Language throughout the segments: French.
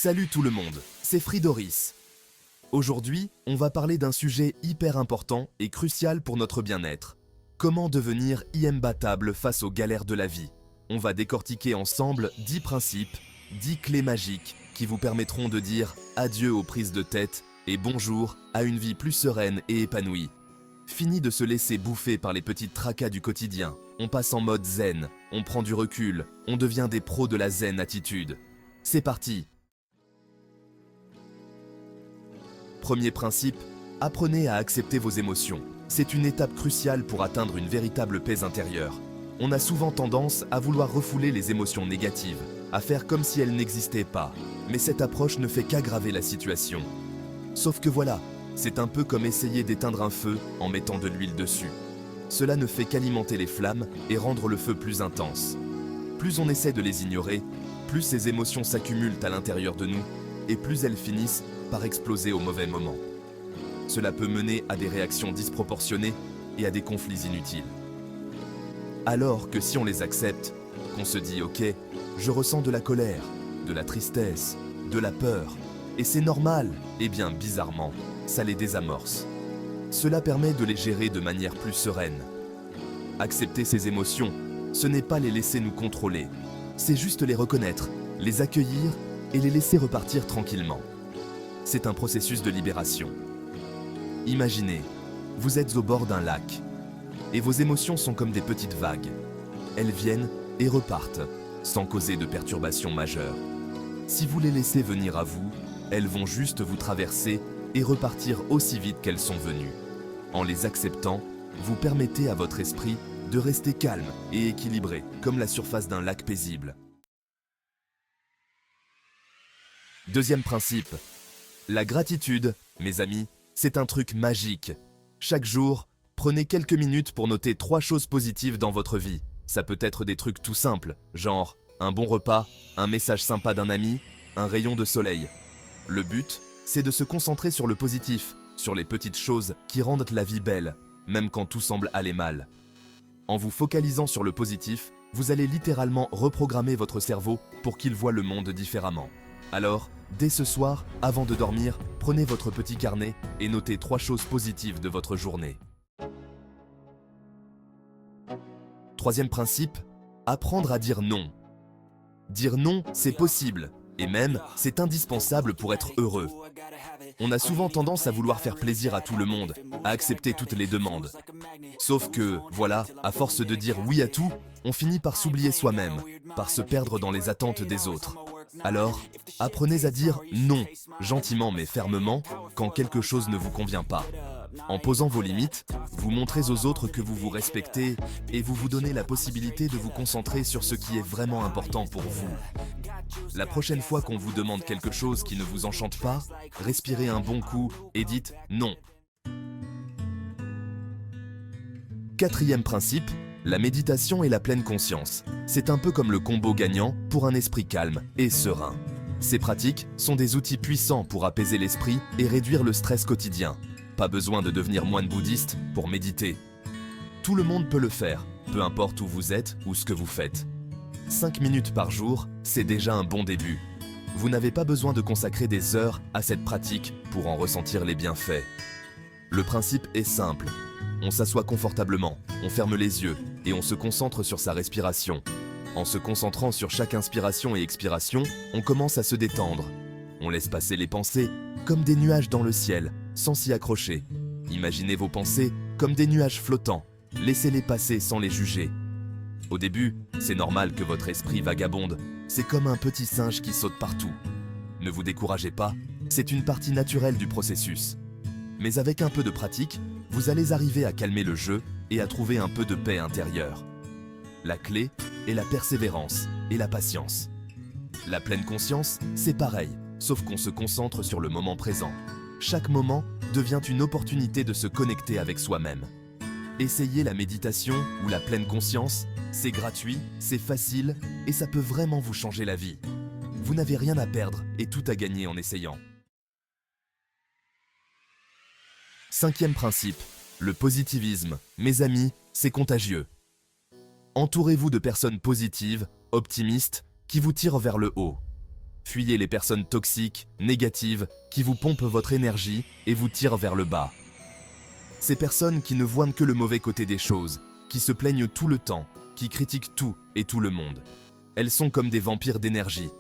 Salut tout le monde, c'est Fridoris. Aujourd'hui, on va parler d'un sujet hyper important et crucial pour notre bien-être. Comment devenir imbattable face aux galères de la vie? On va décortiquer ensemble 10 principes, 10 clés magiques qui vous permettront de dire adieu aux prises de tête et bonjour à une vie plus sereine et épanouie. Fini de se laisser bouffer par les petites tracas du quotidien. On passe en mode zen, on prend du recul, on devient des pros de la zen attitude. C'est parti! Premier principe, apprenez à accepter vos émotions. C'est une étape cruciale pour atteindre une véritable paix intérieure. On a souvent tendance à vouloir refouler les émotions négatives, à faire comme si elles n'existaient pas. Mais cette approche ne fait qu'aggraver la situation. Sauf que voilà, c'est un peu comme essayer d'éteindre un feu en mettant de l'huile dessus. Cela ne fait qu'alimenter les flammes et rendre le feu plus intense. Plus on essaie de les ignorer, plus ces émotions s'accumulent à l'intérieur de nous et plus elles finissent par exploser au mauvais moment. Cela peut mener à des réactions disproportionnées et à des conflits inutiles. Alors que si on les accepte, qu'on se dit « Ok, je ressens de la colère, de la tristesse, de la peur, et c'est normal », eh bien bizarrement, ça les désamorce. Cela permet de les gérer de manière plus sereine. Accepter ces émotions, ce n'est pas les laisser nous contrôler, c'est juste les reconnaître, les accueillir et les laisser repartir tranquillement. C'est un processus de libération. Imaginez, vous êtes au bord d'un lac et vos émotions sont comme des petites vagues. Elles viennent et repartent sans causer de perturbations majeures. Si vous les laissez venir à vous, elles vont juste vous traverser et repartir aussi vite qu'elles sont venues. En les acceptant, vous permettez à votre esprit de rester calme et équilibré, comme la surface d'un lac paisible. Deuxième principe. La gratitude, mes amis, c'est un truc magique. Chaque jour, prenez quelques minutes pour noter 3 choses positives dans votre vie. Ça peut être des trucs tout simples, genre un bon repas, un message sympa d'un ami, un rayon de soleil. Le but, c'est de se concentrer sur le positif, sur les petites choses qui rendent la vie belle, même quand tout semble aller mal. En vous focalisant sur le positif, vous allez littéralement reprogrammer votre cerveau pour qu'il voit le monde différemment. Alors, dès ce soir, avant de dormir, prenez votre petit carnet et notez 3 choses positives de votre journée. Troisième principe, apprendre à dire non. Dire non, c'est possible, et même, c'est indispensable pour être heureux. On a souvent tendance à vouloir faire plaisir à tout le monde, à accepter toutes les demandes. Sauf que, voilà, à force de dire oui à tout, on finit par s'oublier soi-même, par se perdre dans les attentes des autres. Alors, apprenez à dire non, gentiment mais fermement, quand quelque chose ne vous convient pas. En posant vos limites, vous montrez aux autres que vous vous respectez et vous vous donnez la possibilité de vous concentrer sur ce qui est vraiment important pour vous. La prochaine fois qu'on vous demande quelque chose qui ne vous enchante pas, respirez un bon coup et dites non. Quatrième principe, la méditation et la pleine conscience. C'est un peu comme le combo gagnant pour un esprit calme et serein. Ces pratiques sont des outils puissants pour apaiser l'esprit et réduire le stress quotidien. Pas besoin de devenir moine bouddhiste pour méditer. Tout le monde peut le faire, peu importe où vous êtes ou ce que vous faites. 5 minutes par jour, c'est déjà un bon début. Vous n'avez pas besoin de consacrer des heures à cette pratique pour en ressentir les bienfaits. Le principe est simple. On s'assoit confortablement, on ferme les yeux et on se concentre sur sa respiration. En se concentrant sur chaque inspiration et expiration, on commence à se détendre. On laisse passer les pensées comme des nuages dans le ciel, sans s'y accrocher. Imaginez vos pensées comme des nuages flottants. Laissez-les passer sans les juger. Au début, c'est normal que votre esprit vagabonde. C'est comme un petit singe qui saute partout. Ne vous découragez pas, c'est une partie naturelle du processus. Mais avec un peu de pratique, vous allez arriver à calmer le jeu et à trouver un peu de paix intérieure. La clé est la persévérance et la patience. La pleine conscience, c'est pareil, sauf qu'on se concentre sur le moment présent. Chaque moment devient une opportunité de se connecter avec soi-même. Essayez la méditation ou la pleine conscience, c'est gratuit, c'est facile et ça peut vraiment vous changer la vie. Vous n'avez rien à perdre et tout à gagner en essayant. Cinquième principe, le positivisme. Mes amis, c'est contagieux. Entourez-vous de personnes positives, optimistes, qui vous tirent vers le haut. Fuyez les personnes toxiques, négatives, qui vous pompent votre énergie et vous tirent vers le bas. Ces personnes qui ne voient que le mauvais côté des choses, qui se plaignent tout le temps, qui critiquent tout et tout le monde. Elles sont comme des vampires d'énergie.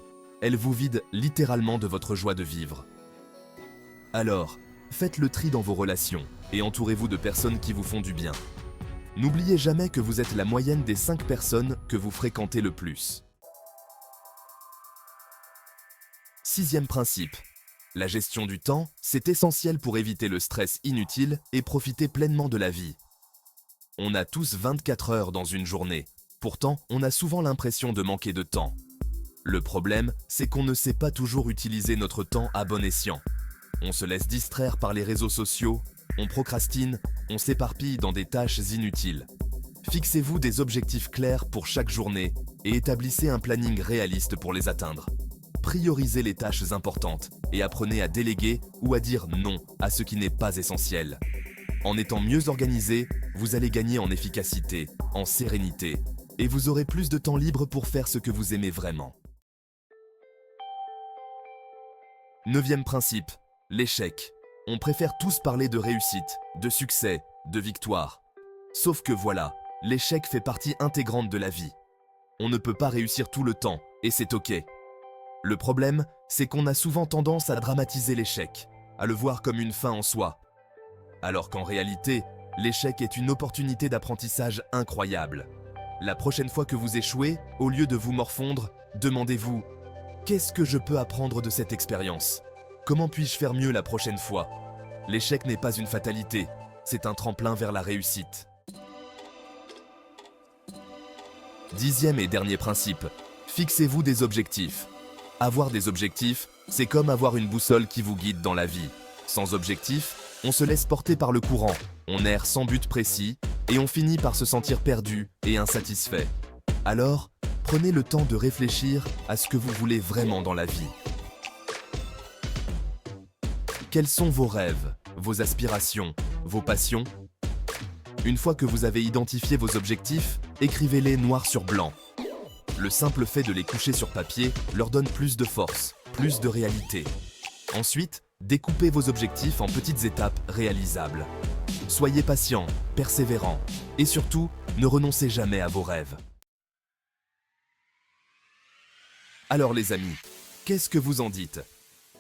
Elles vous vident littéralement de votre joie de vivre. Alors, faites le tri dans vos relations et entourez-vous de personnes qui vous font du bien. N'oubliez jamais que vous êtes la moyenne des 5 personnes que vous fréquentez le plus. 6e principe. La gestion du temps, c'est essentiel pour éviter le stress inutile et profiter pleinement de la vie. On a tous 24 heures dans une journée. Pourtant, on a souvent l'impression de manquer de temps. Le problème, c'est qu'on ne sait pas toujours utiliser notre temps à bon escient. On se laisse distraire par les réseaux sociaux, on procrastine, on s'éparpille dans des tâches inutiles. Fixez-vous des objectifs clairs pour chaque journée et établissez un planning réaliste pour les atteindre. Priorisez les tâches importantes et apprenez à déléguer ou à dire non à ce qui n'est pas essentiel. En étant mieux organisé, vous allez gagner en efficacité, en sérénité, et vous aurez plus de temps libre pour faire ce que vous aimez vraiment. 9e principe, l'échec. On préfère tous parler de réussite, de succès, de victoire. Sauf que voilà, l'échec fait partie intégrante de la vie. On ne peut pas réussir tout le temps, et c'est ok. Le problème, c'est qu'on a souvent tendance à dramatiser l'échec, à le voir comme une fin en soi. Alors qu'en réalité, l'échec est une opportunité d'apprentissage incroyable. La prochaine fois que vous échouez, au lieu de vous morfondre, demandez-vous « Qu'est-ce que je peux apprendre de cette expérience ? Comment puis-je faire mieux la prochaine fois ?» L'échec n'est pas une fatalité, c'est un tremplin vers la réussite. 10e et dernier principe, fixez-vous des objectifs. Avoir des objectifs, c'est comme avoir une boussole qui vous guide dans la vie. Sans objectif, on se laisse porter par le courant, on erre sans but précis et on finit par se sentir perdu et insatisfait. Alors, prenez le temps de réfléchir à ce que vous voulez vraiment dans la vie. Quels sont vos rêves, vos aspirations, vos passions? Une fois que vous avez identifié vos objectifs, écrivez-les noir sur blanc. Le simple fait de les coucher sur papier leur donne plus de force, plus de réalité. Ensuite, découpez vos objectifs en petites étapes réalisables. Soyez patient, persévérant et surtout, ne renoncez jamais à vos rêves. Alors les amis, qu'est-ce que vous en dites?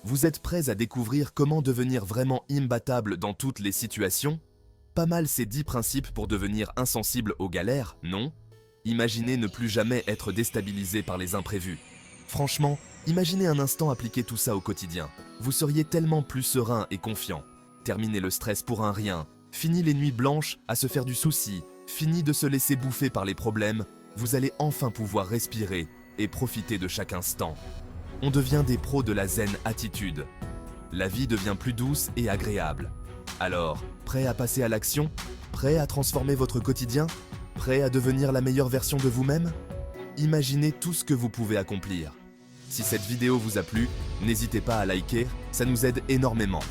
Vous êtes prêts à découvrir comment devenir vraiment imbattable dans toutes les situations? Pas mal ces 10 principes pour devenir insensible aux galères, non? Imaginez ne plus jamais être déstabilisé par les imprévus. Franchement, imaginez un instant appliquer tout ça au quotidien. Vous seriez tellement plus serein et confiant. Terminez le stress pour un rien. Fini les nuits blanches à se faire du souci. Fini de se laisser bouffer par les problèmes. Vous allez enfin pouvoir respirer et profiter de chaque instant. On devient des pros de la zen attitude. La vie devient plus douce et agréable. Alors, prêt à passer à l'action? Prêt à transformer votre quotidien? Prêt à devenir la meilleure version de vous-même? Imaginez tout ce que vous pouvez accomplir. Si cette vidéo vous a plu, n'hésitez pas à liker, ça nous aide énormément.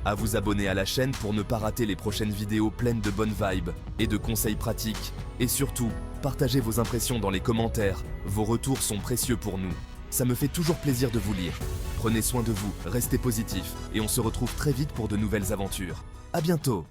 À vous abonner à la chaîne pour ne pas rater les prochaines vidéos pleines de bonnes vibes et de conseils pratiques. Et surtout, partagez vos impressions dans les commentaires, vos retours sont précieux pour nous. Ça me fait toujours plaisir de vous lire. Prenez soin de vous, restez positifs et on se retrouve très vite pour de nouvelles aventures. À bientôt!